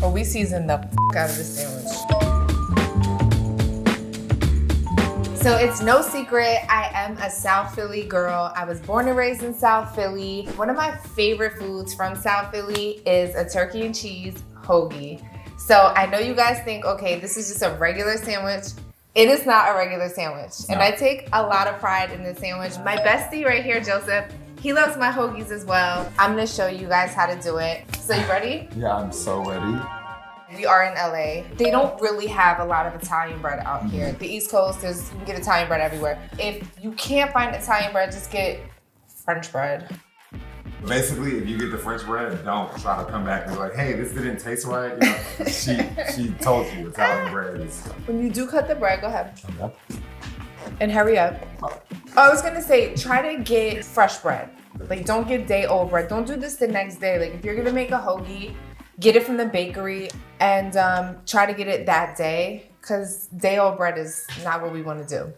Oh, we seasoned the out of this sandwich. So it's no secret, I am a South Philly girl. I was born and raised in South Philly. One of my favorite foods from South Philly is a turkey and cheese hoagie. So I know you guys think, okay, this is just a regular sandwich. It is not a regular sandwich. No. And I take a lot of pride in this sandwich. My bestie right here, Joseph, he loves my hoagies as well. I'm gonna show you guys how to do it. So you ready? Yeah, I'm so ready. We are in LA. They don't really have a lot of Italian bread out here. The East Coast, you can get Italian bread everywhere. If you can't find Italian bread, just get French bread. Basically, if you get the French bread, don't try to come back and be like, hey, this didn't taste right. You know, she told you Italian bread is. When you do cut the bread, go ahead. Okay. And hurry up. Oh, I was gonna say, try to get fresh bread. Like, don't get day-old bread. Don't do this the next day. Like, if you're gonna make a hoagie, get it from the bakery and try to get it that day, because day-old bread is not what we want to do.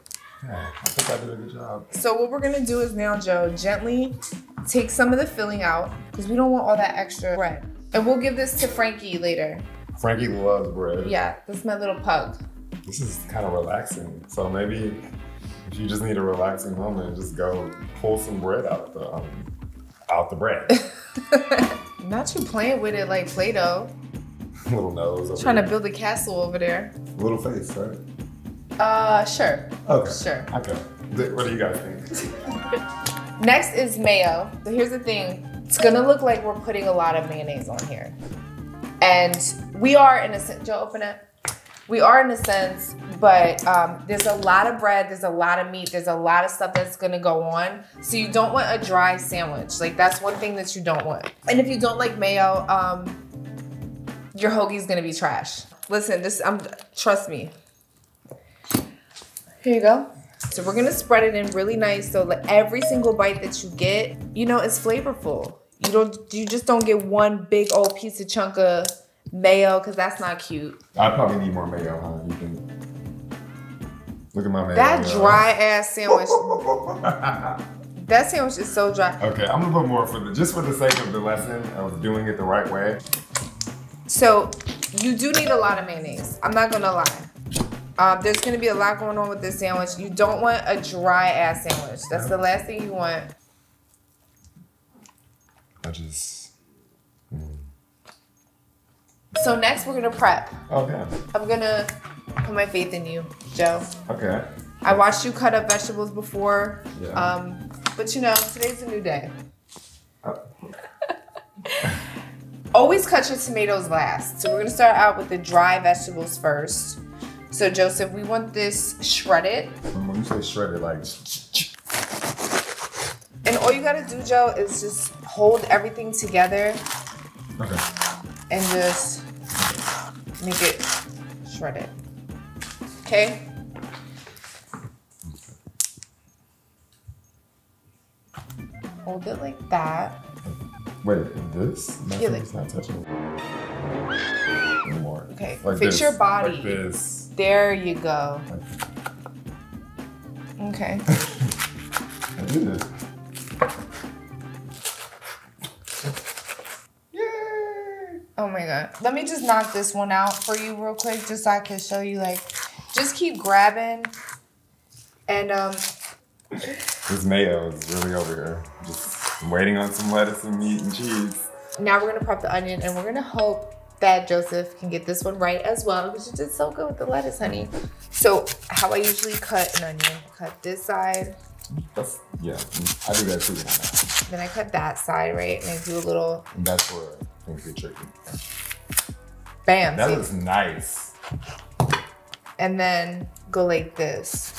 Yeah, I think I did a good job. So what we're gonna do is now, Joe, gently take some of the filling out, because we don't want all that extra bread. And we'll give this to Frankie later. Frankie loves bread. Yeah, this is my little pug. This is kind of relaxing. So maybe if you just need a relaxing moment, just go pull some bread out the bread. Not you playing with it like Play-Doh. Little nose over Trying there. to build a castle over there. Little face, right? Sure. Okay. Sure. Okay. What do you guys think? Next is mayo. So here's the thing. It's gonna look like we're putting a lot of mayonnaise on here. And we are in a sense, Joe, open it. We are in a sense, but there's a lot of bread, there's a lot of meat, there's a lot of stuff that's gonna go on. So you don't want a dry sandwich. Like, that's one thing that you don't want. And if you don't like mayo, your hoagie's gonna be trash. Listen, trust me. Here you go. So we're gonna spread it in really nice so that every single bite that you get, you know, is flavorful. You just don't get one big old piece of chunk of mayo, because that's not cute. I probably need more mayo, huh? You can look at my mayo. That dry ass sandwich. That sandwich is so dry. Okay, I'm gonna put more just for the sake of the lesson of doing it the right way. So you do need a lot of mayonnaise. I'm not gonna lie. There's gonna be a lot going on with this sandwich. You don't want a dry ass sandwich. That's the last thing you want. So next we're gonna prep. Okay. I'm gonna put my faith in you, Joe. Okay. I watched you cut up vegetables before. Yeah. But you know, today's a new day. Oh. Always cut your tomatoes last. So we're gonna start out with the dry vegetables first. So Joseph, we want this shredded. When you say shredded, like. And all you gotta do, Joe, is just hold everything together. Okay. And just make it shredded. Okay? Hold it like that. Wait, this? Yeah, It's not touching anymore. Okay, Like fix this, your body. Like this. There you go. Okay. I did it. Yay! Oh my God. Let me just knock this one out for you real quick, just so I can show you, like, just keep grabbing. And, This mayo is really over here. Just waiting on some lettuce and meat and cheese. now we're gonna prep the onion, and we're gonna hope that Joseph can get this one right as well, because you did so good with the lettuce, honey. So how I usually cut an onion, cut this side. Yeah, I do that too. Then I cut that side, right? And I do a little. And that's where things get tricky. Bam. That see? looks nice. And then go like this.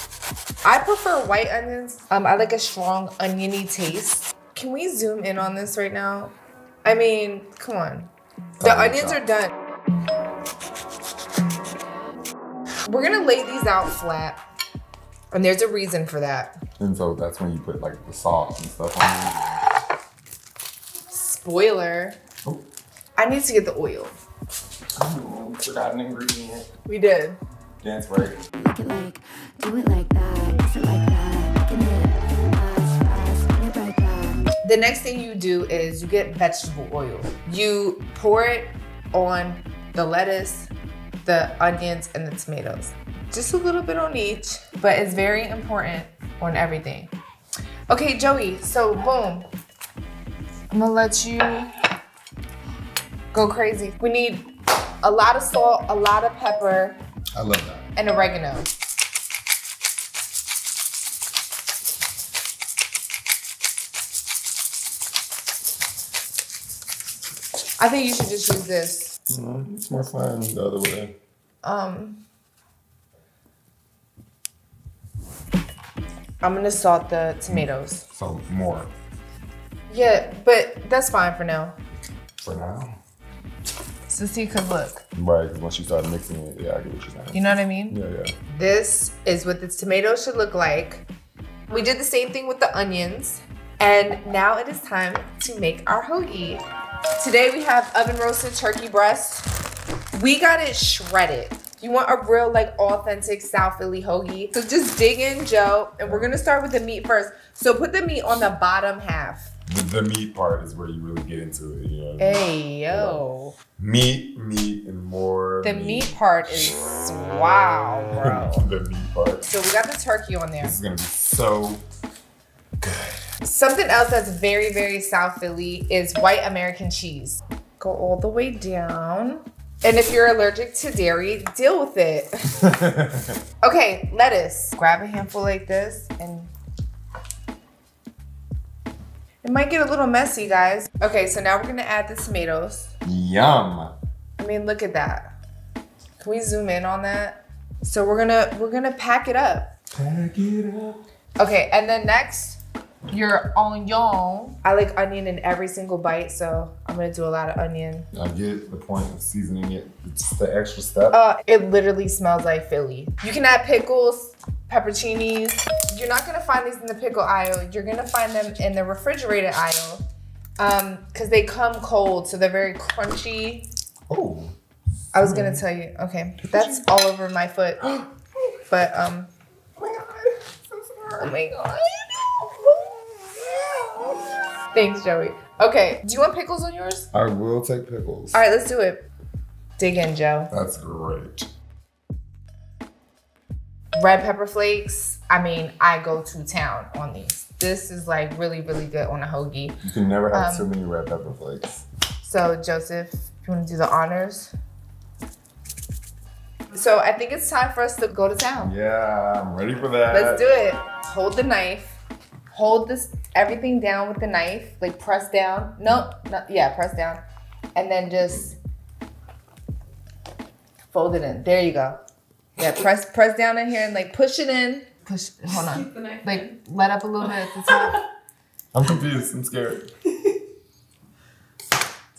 I prefer white onions. I like a strong oniony taste. Can we zoom in on this right now? I mean, come on. The onions are done. We're gonna lay these out flat. And there's a reason for that. And so that's when you put like the salt and stuff on it. Spoiler. Oh. I need to get the oil. Oh, forgot an ingredient. We did. Dance break. Make it like, do it like that, is it like that, get it, fast, get it right back. The next thing you do is you get vegetable oil. You pour it on the lettuce, the onions, and the tomatoes. Just a little bit on each, but it's very important on everything. Okay, Joey, so boom. I'm gonna let you go crazy. We need a lot of salt, a lot of pepper. I love that. And oregano. I think you should just use this. It's more fun the other way. I'm gonna salt the tomatoes. So more. Yeah, but that's fine for now. For now? So see, cause look. Right, because once you start mixing it, yeah, I get what you're saying. You know what I mean? Yeah. This is what the tomatoes should look like. We did the same thing with the onions. And now it is time to make our hoagie. Today we have oven roasted turkey breast. We got it shredded. You want a real like authentic South Philly hoagie. So just dig in, Joe. And we're gonna start with the meat first. So put the meat on the bottom half. The meat part is where you really get into it, you know. Hey, yo. Meat, and more. The meat part is wow, bro. The meat part. So we got the turkey on there. This is gonna be so good. Something else that's very, very South Philly is white American cheese. Go all the way down. And if you're allergic to dairy, deal with it. Okay, lettuce. Grab a handful like this and it might get a little messy, guys. Okay, so now we're gonna add the tomatoes. Yum. I mean, look at that. Can we zoom in on that? So we're gonna pack it up. Pack it up. Okay, and then next, your onion. I like onion in every single bite, so I'm gonna do a lot of onion. I get the point of seasoning it. It's the extra step. It literally smells like Philly. You can add pickles, pepperoncinis. You're not gonna find these in the pickle aisle. You're gonna find them in the refrigerated aisle because they come cold, so they're very crunchy. Oh. I was gonna tell you, okay, that's all over my foot. But, Oh my God, so sorry. oh my God. Thanks, Joey. Okay, do you want pickles on yours? I will take pickles. All right, let's do it. Dig in, Joe. That's great. Red pepper flakes. I mean, I go to town on these. This is like really, really good on a hoagie. You can never have too many red pepper flakes. So, Joseph, you want to do the honors? So, I think it's time for us to go to town. Yeah, I'm ready for that. Let's do it. Hold the knife. Hold everything down with the knife. Like press down. Press down. And then just fold it in. There you go. Yeah, press down in here and like push it in. Hold on. Keep the knife like in. Let up a little bit at the top. I'm confused. I'm scared. It's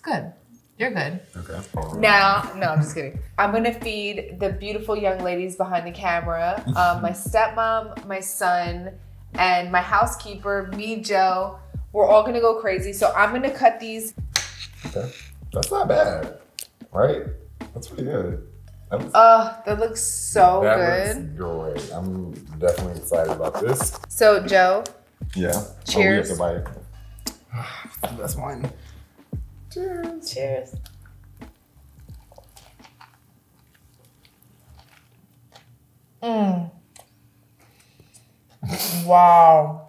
good. You're good. Okay. Now, no, I'm just kidding. I'm gonna feed the beautiful young ladies behind the camera. My stepmom, my son, and my housekeeper, me, Joe. We're all gonna go crazy. So I'm gonna cut these. Okay. That's not bad, right? That's pretty good. That looks so good. That looks great. I'm definitely excited about this. So, Joe. Yeah. Cheers. Oh, we have to bite. That's one. Cheers. Cheers. Wow.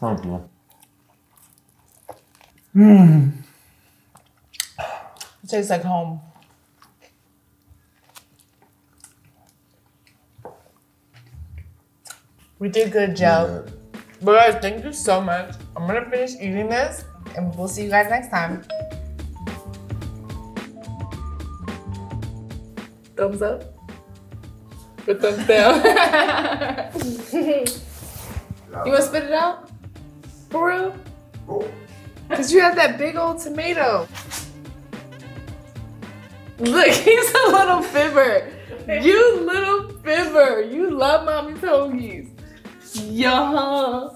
Thank you. It tastes like home. We did good, Joe. Yeah. But guys, thank you so much. I'm gonna finish eating this and we'll see you guys next time. Thumbs up or thumbs down? You wanna spit it out? For real? Oh. Cause you have that big old tomato. Look, he's a little fibber. You little fibber. You love mommy's hoagies. Yeah.